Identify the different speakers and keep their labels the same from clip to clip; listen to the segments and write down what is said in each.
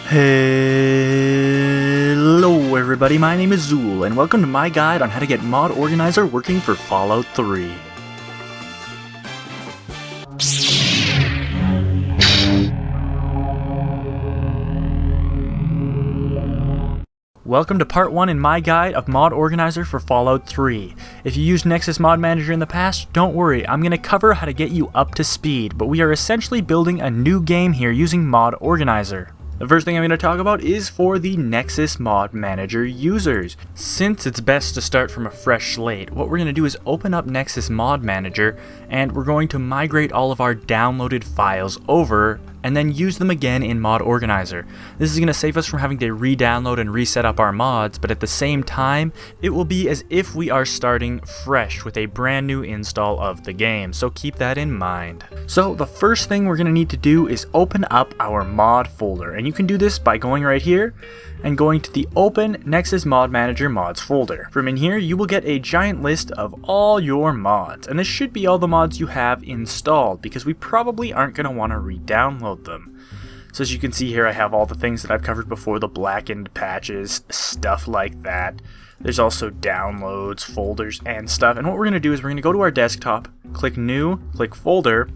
Speaker 1: Hello everybody, my name is Xuul, and welcome to my guide on how to get Mod Organizer working for Fallout 3. Welcome to part 1 in my guide of Mod Organizer for Fallout 3. If you used Nexus Mod Manager in the past, don't worry, I'm going to cover how to get you up to speed, but we are essentially building a new game here using Mod Organizer. The first thing I'm going to talk about is for the Nexus Mod Manager users. Since it's best to start from a fresh slate, what we're going to do is open up Nexus Mod Manager, and we're going to migrate all of our downloaded files over and then use them again in Mod Organizer. This is going to save us from having to re-download and reset up our mods, but at the same time, it will be as if we are starting fresh with a brand new install of the game, so keep that in mind. So the first thing we're going to need to do is open up our mod folder, and you can do this by going right here and going to the Open Nexus Mod Manager Mods folder. From in here, you will get a giant list of all your mods, and this should be all the mods you have installed, because we probably aren't going to want to re-download them. So as you can see here, I have all the things that I've covered before, the blackened patches, stuff like that. There's also downloads, folders, and stuff. And what we're going to do is we're going to go to our desktop, click New, click Folder,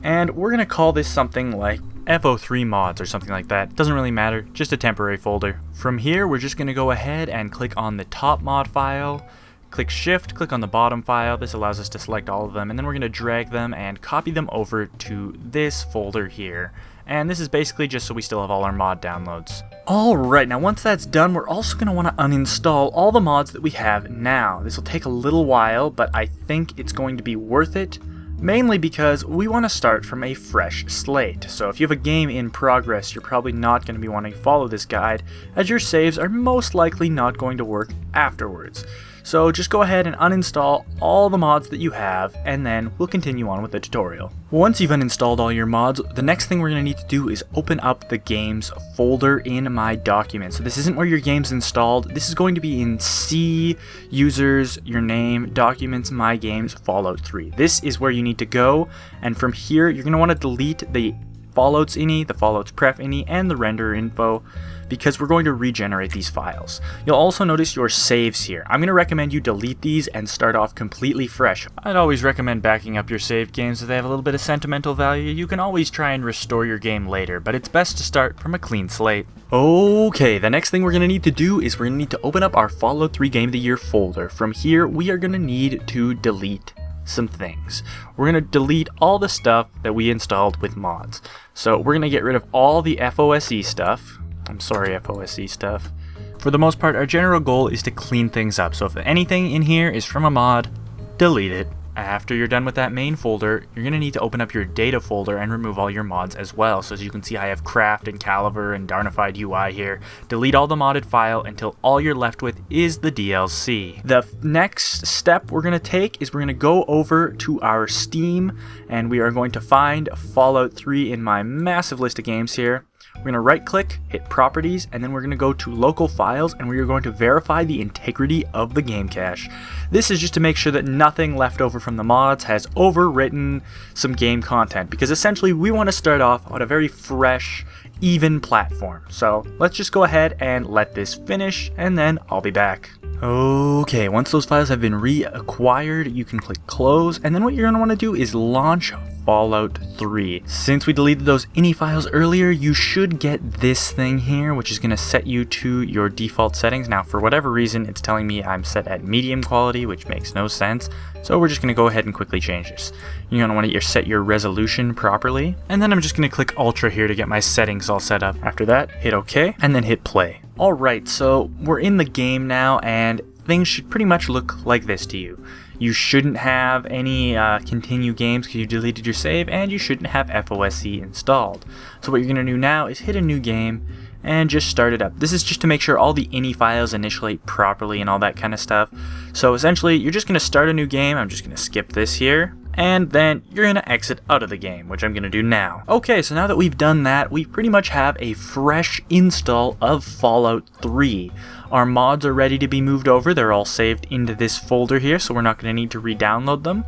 Speaker 1: and we're going to call this something like FO3 mods or something like that. Doesn't really matter, just a temporary folder. From here, we're just going to go ahead and click on the top mod file, click Shift, click on the bottom file. This allows us to select all of them, and then we're going to drag them and copy them over to this folder here. And this is basically just so we still have all our mod downloads. Alright, now once that's done, we're also going to want to uninstall all the mods that we have now. This will take a little while, but I think it's going to be worth it. Mainly because we want to start from a fresh slate. So if you have a game in progress, you're probably not going to be wanting to follow this guide, as your saves are most likely not going to work afterwards. So just go ahead and uninstall all the mods that you have, and then we'll continue on with the tutorial. Once you've uninstalled all your mods, the next thing we're going to need to do is open up the games folder in My Documents. So this isn't where your game's installed, this is going to be in C, Users, Your Name, Documents, My Games, Fallout 3. This is where you need to go, and from here you're going to want to delete the Fallout's ini, the Fallout's pref ini, and the render info, because we're going to regenerate these files. You'll also notice your saves here. I'm going to recommend you delete these and start off completely fresh. I'd always recommend backing up your saved games if they have a little bit of sentimental value. You can always try and restore your game later, but it's best to start from a clean slate. Okay, the next thing we're going to need to do is we're going to need to open up our Fallout 3 Game of the Year folder. From here, we are going to need to delete some things. We're going to delete all the stuff that we installed with mods. So we're going to get rid of all the FOSE stuff. FOSE stuff. For the most part, our general goal is to clean things up. So if anything in here is from a mod, delete it. After you're done with that main folder, you're going to need to open up your data folder and remove all your mods as well. So as you can see, I have Craft and Caliver and Darnified UI here. Delete all the modded file until all you're left with is the DLC. The next step we're going to take is we're going to go over to our Steam, and we are going to find Fallout 3 in my massive list of games here. We're going to right click, hit properties, and then we're going to go to local files, and we are going to verify the integrity of the game cache. This is just to make sure that nothing left over from the mods has overwritten some game content, because essentially we want to start off on a very fresh, even platform. So let's just go ahead and let this finish, and then I'll be back. Okay, once those files have been reacquired, you can click close, and then what you're going to want to do is launch Fallout 3. Since we deleted those ini files earlier, you should get this thing here, which is going to set you to your default settings. Now, for whatever reason, it's telling me I'm set at medium quality, which makes no sense. So we're just going to go ahead and quickly change this. You're going to want to set your resolution properly, and then I'm just going to click Ultra here to get my settings all set up. After that, hit OK, and then hit play. Alright, so we're in the game now, and things should pretty much look like this to you. You shouldn't have any continue games because you deleted your save, and you shouldn't have FOSE installed. So what you're going to do now is hit a new game and just start it up. This is just to make sure all the ini files initialize properly and all that kind of stuff. So essentially, you're just going to start a new game. I'm just going to skip this here. And then you're going to exit out of the game, which I'm going to do now. Okay, so now that we've done that, we pretty much have a fresh install of Fallout 3. Our mods are ready to be moved over. They're all saved into this folder here, so we're not going to need to re-download them.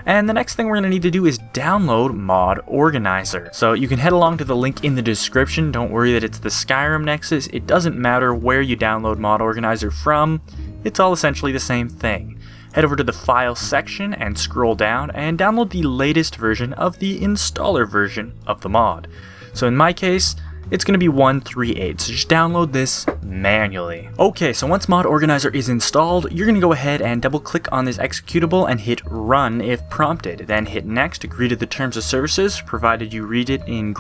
Speaker 1: And the next thing we're going to need to do is download Mod Organizer. So you can head along to the link in the description. Don't worry that it's the Skyrim Nexus. It doesn't matter where you download Mod Organizer from. It's all essentially the same thing. Head over to the File section and scroll down and download the latest version of the installer version of the mod. So in my case, it's going to be 1.3.8, so just download this manually. Okay, so once Mod Organizer is installed, you're going to go ahead and double click on this executable and hit run if prompted. Then hit next, agree to the terms of services, provided you read it in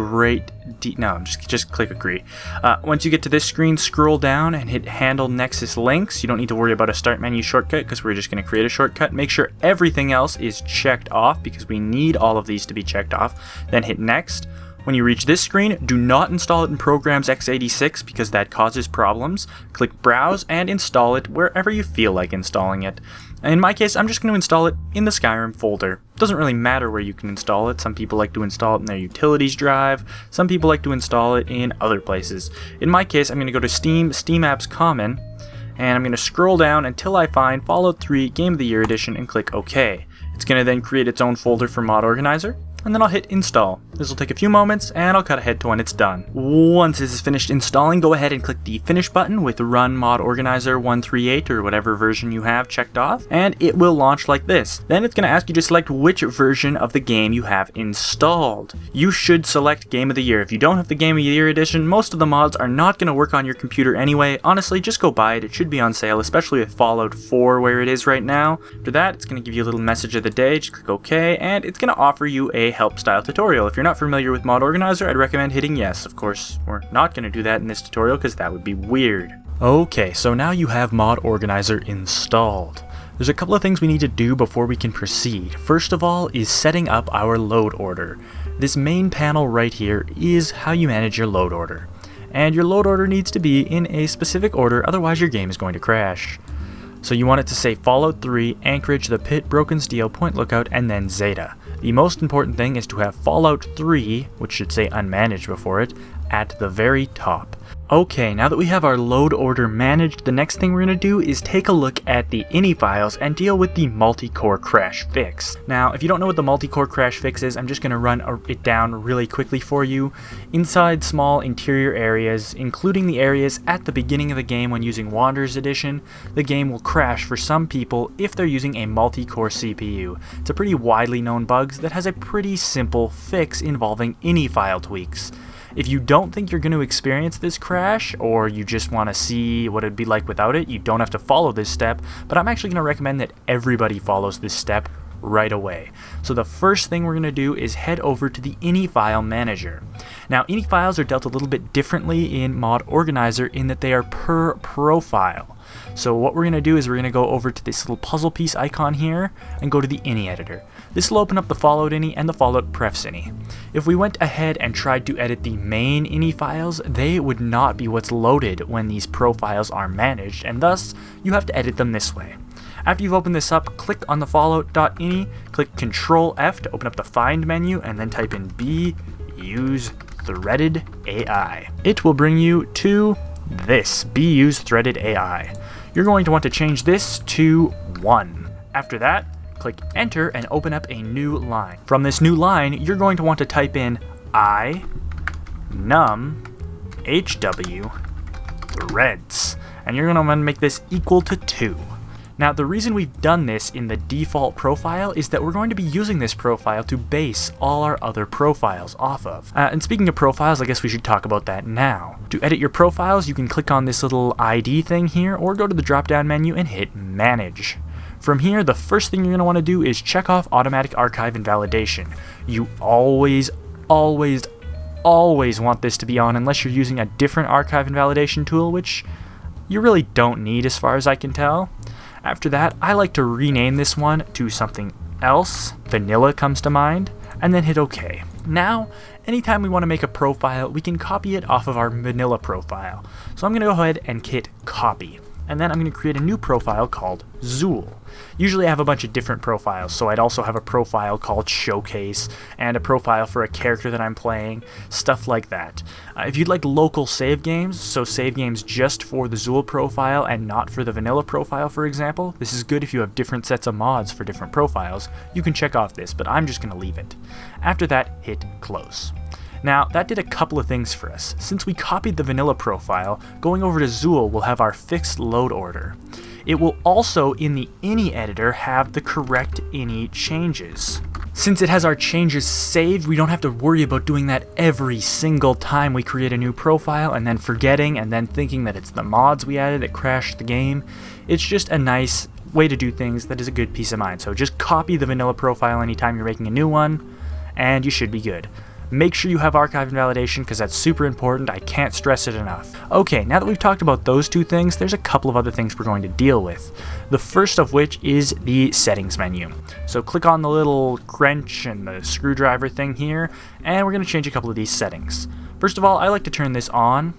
Speaker 1: just click agree. Once you get to this screen, scroll down and hit handle Nexus links. You don't need to worry about a start menu shortcut because we're just going to create a shortcut. Make sure everything else is checked off because we need all of these to be checked off. Then hit next. When you reach this screen, do not install it in Programs x86 because that causes problems. Click Browse and install it wherever you feel like installing it. In my case, I'm just going to install it in the Skyrim folder. Doesn't really matter where you can install it. Some people like to install it in their utilities drive. Some people like to install it in other places. In my case, I'm going to go to Steam Apps Common, and I'm going to scroll down until I find Fallout 3 Game of the Year Edition and click OK. It's going to then create its own folder for Mod Organizer. And then I'll hit install. This will take a few moments and I'll cut ahead to when it's done. Once this is finished installing, go ahead and click the finish button with Run Mod Organizer 1.3.8 or whatever version you have checked off, and it will launch like this. Then it's going to ask you to select which version of the game you have installed. You should select Game of the Year. If you don't have the Game of the Year edition, most of the mods are not going to work on your computer anyway. Honestly, just go buy it. It should be on sale, especially with Fallout 4 where it is right now. After that, it's going to give you a little message of the day. Just click OK, and it's going to offer you a help style tutorial. If you're not familiar with Mod Organizer, I'd recommend hitting yes. Of course, we're not going to do that in this tutorial because that would be weird. Okay, so now you have Mod Organizer installed. There's a couple of things we need to do before we can proceed. First of all is setting up our load order. This main panel right here is how you manage your load order. And your load order needs to be in a specific order, otherwise your game is going to crash. So you want it to say Fallout 3, Anchorage, The Pit, Broken Steel, Point Lookout, and then Zeta. The most important thing is to have Fallout 3, which should say unmanaged before it, at the very top. Okay, now that we have our load order managed, the next thing we're going to do is take a look at the ini files and deal with the multi-core crash fix. Now, if you don't know what the multi-core crash fix is, I'm just going to run it down really quickly for you. Inside small interior areas, including the areas at the beginning of the game when using Wanderer's Edition, the game will crash for some people if they're using a multi-core CPU. It's a pretty widely known bug that has a pretty simple fix involving ini file tweaks. If you don't think you're going to experience this crash, or you just want to see what it'd be like without it, you don't have to follow this step, but I'm actually going to recommend that everybody follows this step right away. So the first thing we're going to do is head over to the ini file manager. Now, ini files are dealt a little bit differently in Mod Organizer in that they are per profile. So what we're going to do is we're going to go over to this little puzzle piece icon here and go to the ini editor. This will open up the Fallout ini and the Fallout prefs ini. If we went ahead and tried to edit the main ini files, they would not be what's loaded when these profiles are managed, and thus you have to edit them this way. After you've opened this up, click on the fallout.ini, click Ctrl F to open up the find menu, and then type in B use threaded AI. It will bring you to this, B use threaded AI. You're going to want to change this to 1. After that, click enter and open up a new line. From this new line, you're going to want to type in I num hw threads, and you're going to want to make this equal to 2. Now, the reason we've done this in the default profile is that we're going to be using this profile to base all our other profiles off of. And speaking of profiles, I guess we should talk about that now. To edit your profiles, you can click on this little ID thing here, or go to the drop-down menu and hit Manage. From here, the first thing you're going to want to do is check off Automatic Archive and Validation. You always want this to be on unless you're using a different archive and validation tool, which you really don't need as far as I can tell. After that, I like to rename this one to something else. Vanilla comes to mind, and then hit OK. Now, anytime we want to make a profile, we can copy it off of our vanilla profile. So I'm going to go ahead and hit Copy. and then I'm going to create a new profile called Xuul. Usually I have a bunch of different profiles, so I'd also have a profile called Showcase, and a profile for a character that I'm playing, stuff like that. If you'd like local save games, so save games just for the Xuul profile and not for the vanilla profile, for example, this is good if you have different sets of mods for different profiles. You can check off this, but I'm just going to leave it. After that, hit close. Now, that did a couple of things for us. Since we copied the vanilla profile, going over to Xuul will have our fixed load order. It will also, in the ini editor, have the correct ini changes. Since it has our changes saved, we don't have to worry about doing that every single time we create a new profile and then forgetting and then thinking that it's the mods we added that crashed the game. It's just a nice way to do things that is a good peace of mind. So just copy the vanilla profile anytime you're making a new one, and you should be good. Make sure you have archive and validation because that's super important. I can't stress it enough. Okay, now that we've talked about those two things, there's a couple of other things we're going to deal with. The first of which is the settings menu. So click on the little wrench and the screwdriver thing here, and we're going to change a couple of these settings. First of all, I like to turn this on,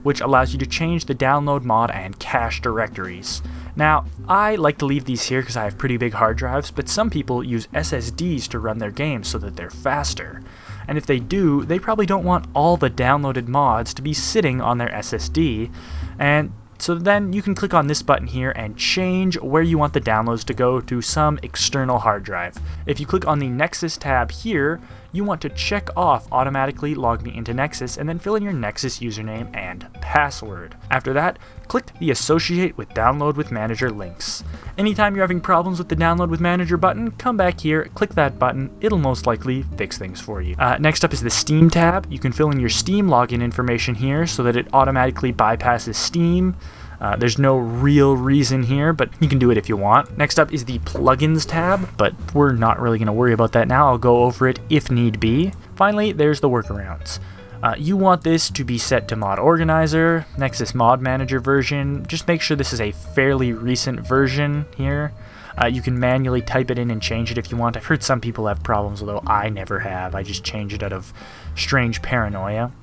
Speaker 1: which allows you to change the download mod and cache directories. Now, I like to leave these here because I have pretty big hard drives, but some people use SSDs to run their games so that they're faster. And if they do, they probably don't want all the downloaded mods to be sitting on their SSD, and so then you can click on this button here and change where you want the downloads to go to some external hard drive. If you click on the Nexus tab here, you want to check off automatically log me into Nexus and then fill in your Nexus username and password. After that, click the Associate with Download with Manager links. Anytime you're having problems with the Download with Manager button, come back here, click that button, it'll most likely fix things for you. Next up is the Steam tab. You can fill in your Steam login information here so that it automatically bypasses Steam. There's no real reason here, but you can do it if you want. Next up is the Plugins tab, but we're not really going to worry about that now. I'll go over it if need be. Finally, there's the workarounds. You want this to be set to Mod Organizer, Nexus Mod Manager version. Just make sure this is a fairly recent version here. You can manually type it in and change it if you want. I've heard some people have problems, although I never have. I just change it out of strange paranoia.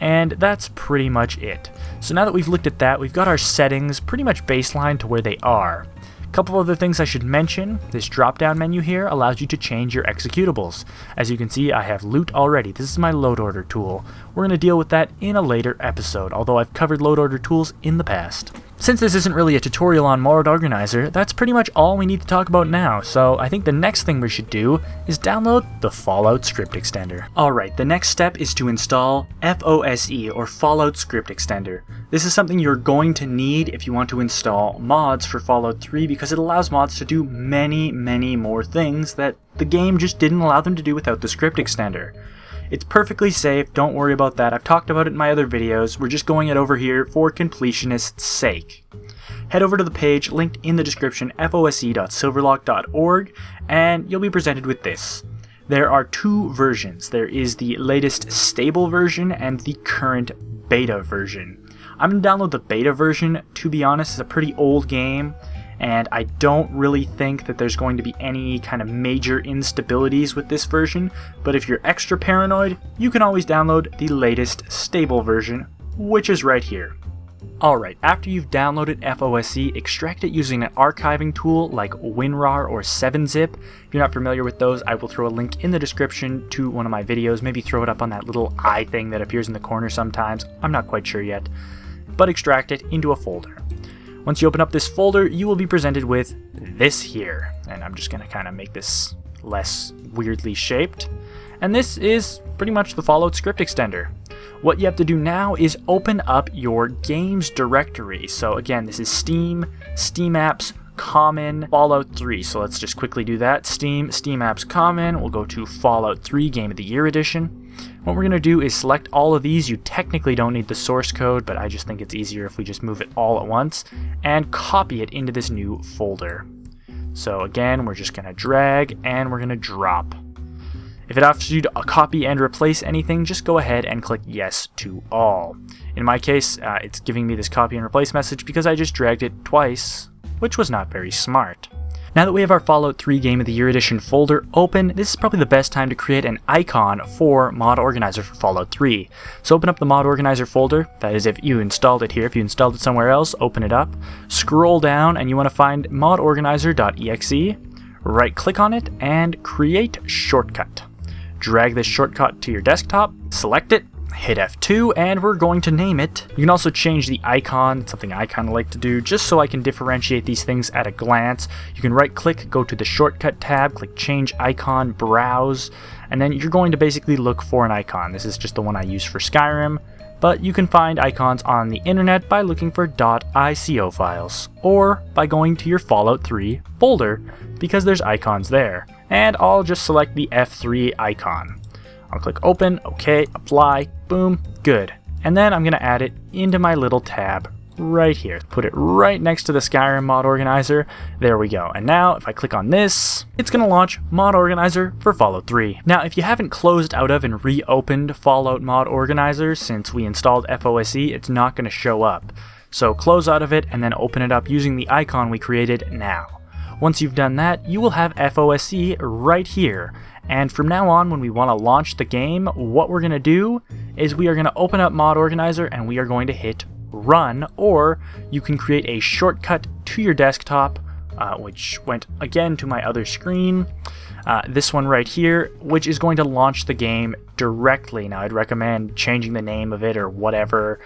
Speaker 1: And that's pretty much it. So now that we've looked at that, we've got our settings pretty much baseline to where they are. A couple other things I should mention. This drop-down menu here allows you to change your executables. As you can see, I have loot already. This is my load order tool. We're going to deal with that in a later episode, although I've covered load order tools in the past. Since this isn't really a tutorial on Mod Organizer, that's pretty much all we need to talk about now, so I think the next thing we should do is download the Fallout Script Extender. Alright, the next step is to install FOSE, or Fallout Script Extender. This is something you're going to need if you want to install mods for Fallout 3 because it allows mods to do many more things that the game just didn't allow them to do without the script extender. It's perfectly safe, don't worry about that. I've talked about it in my other videos. We're just going it over here for completionist's sake. Head over to the page linked in the description, fose.silverlock.org, and you'll be presented with this. There are two versions. There is the latest stable version and the current beta version. I'm going to download the beta version. To be honest, it's a pretty old game, and I don't really think that there's going to be any kind of major instabilities with this version, but if you're extra paranoid, you can always download the latest stable version, which is right here. Alright, after you've downloaded FOSE, extract it using an archiving tool like WinRAR or 7-zip. If you're not familiar with those, I will throw a link in the description to one of my videos. Maybe throw it up on that little eye thing that appears in the corner sometimes. I'm not quite sure yet. But extract it into a folder. Once you open up this folder, you will be presented with this here. And I'm just going to kind of make this less weirdly shaped. And this is pretty much the Fallout script extender. What you have to do now is open up your games directory. So again, this is Steam, Steam Apps, Common, Fallout 3. So let's just quickly do that. Steam, Steam Apps, Common. We'll go to Fallout 3 Game of the Year Edition. What we're going to do is select all of these. You technically don't need the source code, but I just think it's easier if we just move it all at once and copy it into this new folder. So again, we're just going to drag and we're going to drop. If it asks you to copy and replace anything, just go ahead and click yes to all. In my case, it's giving me this copy and replace message because I just dragged it twice, which was not very smart. Now that we have our Fallout 3 Game of the Year Edition folder open, this is probably the best time to create an icon for Mod Organizer for Fallout 3. So open up the Mod Organizer folder, that is if you installed it here. If you installed it somewhere else, open it up, scroll down, and you want to find modorganizer.exe, right click on it, and create shortcut. Drag this shortcut to your desktop, select it, hit F2, and we're going to name it. You can also change the icon, something I kind of like to do, just so I can differentiate these things at a glance. You can right click, go to the shortcut tab, click change icon, browse, and then you're going to basically look for an icon. This is just the one I use for Skyrim, but you can find icons on the internet by looking for .ico files, or by going to your Fallout 3 folder, because there's icons there. And I'll just select the F3 icon. I'll click open, OK, apply, boom, good. And then I'm going to add it into my little tab right here. Put it right next to the Skyrim Mod Organizer. There we go. And now if I click on this, it's going to launch Mod Organizer for Fallout 3. Now if you haven't closed out of and reopened Fallout Mod Organizer since we installed FOSE, it's not going to show up. So close out of it and then open it up using the icon we created now. Once you've done that, you will have FOSE right here. And from now on, when we want to launch the game, what we're going to do is we are going to open up Mod Organizer and we are going to hit run, or you can create a shortcut to your desktop, which went again to my other screen, this one right here, which is going to launch the game directly. Now I'd recommend changing the name of it or whatever.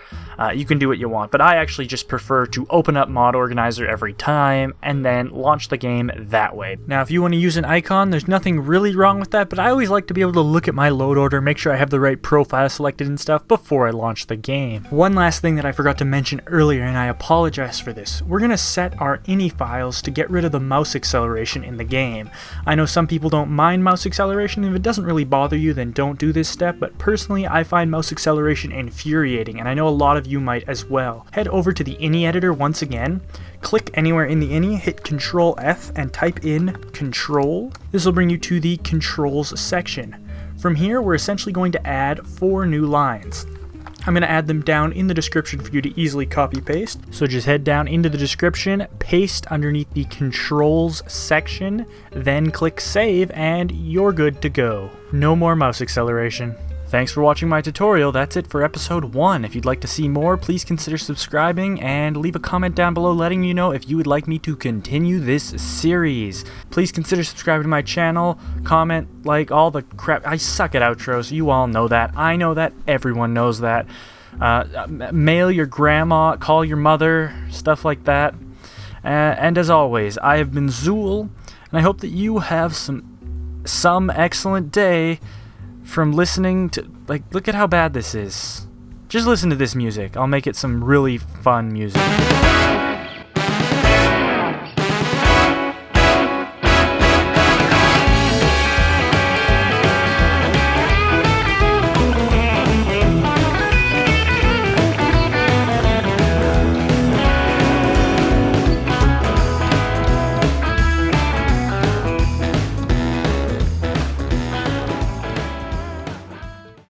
Speaker 1: You can do what you want, but I actually just prefer to open up Mod Organizer every time and then launch the game that way. Now if you want to use an icon, there's nothing really wrong with that, but I always like to be able to look at my load order, make sure I have the right profile selected and stuff before I launch the game. One last thing that I forgot to mention earlier, and I apologize for this, we're going to set our ini files to get rid of the mouse acceleration in the game. I know some people don't mind mouse acceleration. If it doesn't really bother you, then don't do this step, but personally I find mouse acceleration infuriating, and I know a lot of you might as well. Head over to the ini editor once again, click anywhere in the ini, hit Ctrl F and type in control. This will bring you to the controls section. From here we're essentially going to add 4 new lines. I'm going to add them down in the description for you to easily copy paste. So just head down into the description, paste underneath the controls section, then click save, and you're good to go. No more mouse acceleration. Thanks for watching my tutorial. That's it for episode 1. If you'd like to see more, please consider subscribing and leave a comment down below letting me know if you would like me to continue this series. Please consider subscribing to my channel, comment, like, all the crap. I suck at outros, you all know that. I know that, everyone knows that. Mail your grandma, call your mother, stuff like that. And as always, I have been Xuul, and I hope that you have some excellent day from listening to, like, look at how bad this is. Just listen to this music. I'll make it some really fun music.